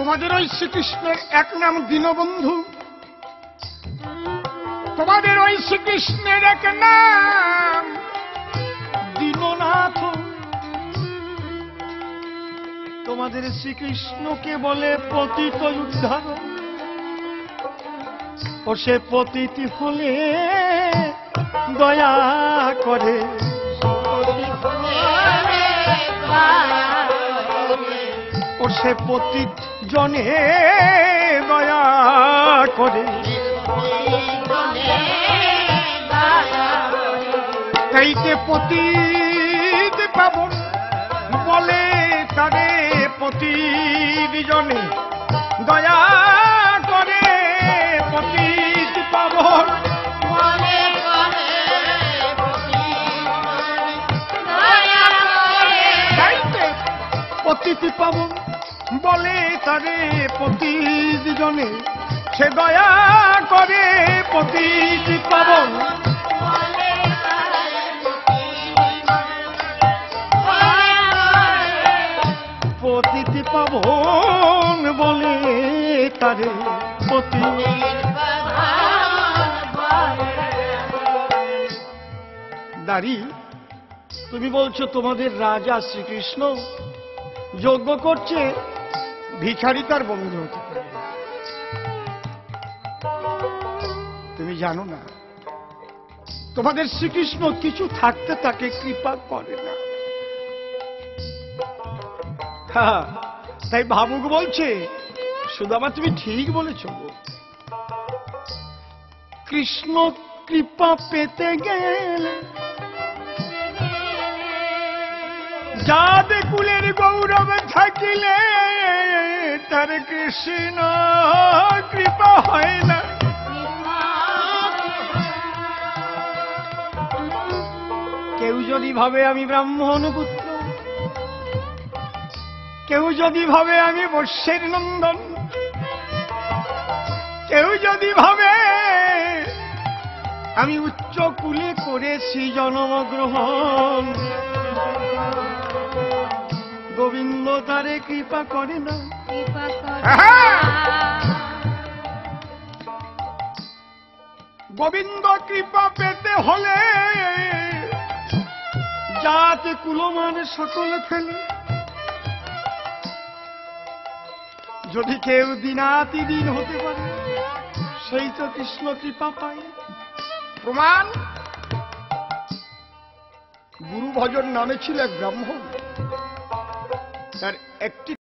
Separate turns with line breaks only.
তোমাদের ওই শ্রীকৃষ্ণের এক নাম দীনবন্ধু, তোমাদের ওই শ্রীকৃষ্ণের এক নাম দীননাথ। তোমাদের শ্রীকৃষ্ণকে বলে পতিত উদ্ধারক। ও সে পতিত হলে দয়া করে, ও সে পতিত জনে দয়া করে। তাইতে পতিত পাবন বলে তারে পতিত জনে দয়া করে। পতিত পাবন পতিত পাবন বলে তারে পতিত জনে সে দয়া করে। পতিত পাবন পতিত পাবন বলে তারে পতিত। দাঁড়ি, তুমি বলছো তোমাদের রাজা শ্রীকৃষ্ণ যজ্ঞ করছে, ভিখারি তার বন্ধু হতে পারে। তুমি জানো না তোমাদের শ্রীকৃষ্ণ কিছু থাকতে তাকে কৃপা করে না। হ্যাঁ, তাই ভাবুক বলছে সুদামা তুমি ঠিক বলেছ। কৃষ্ণ কৃপা পেতে গেলে যাদে কুলের গৌরব থাকিলে তার কৃষ্ণ কৃপা হয় না। কেউ যদি ভাবে আমি ব্রাহ্মণ পুত্র, কেউ যদি ভাবে আমি বর্ষের নন্দন, কেউ যদি ভাবে আমি উচ্চ কুলে করেছি জন্মগ্রহণ, গোবিন্দ তারে কৃপা করে না। গোবিন্দ কৃপা পেতে হলে জাত কুলমান সকল ফেলে। যদি কেউ দিনাতি দিন হতে পারে সেই তো কৃষ্ণ কৃপা পায়। প্রমাণ, গুরু ভজন নামে ছিল এক ব্রাহ্মণ, তার একটি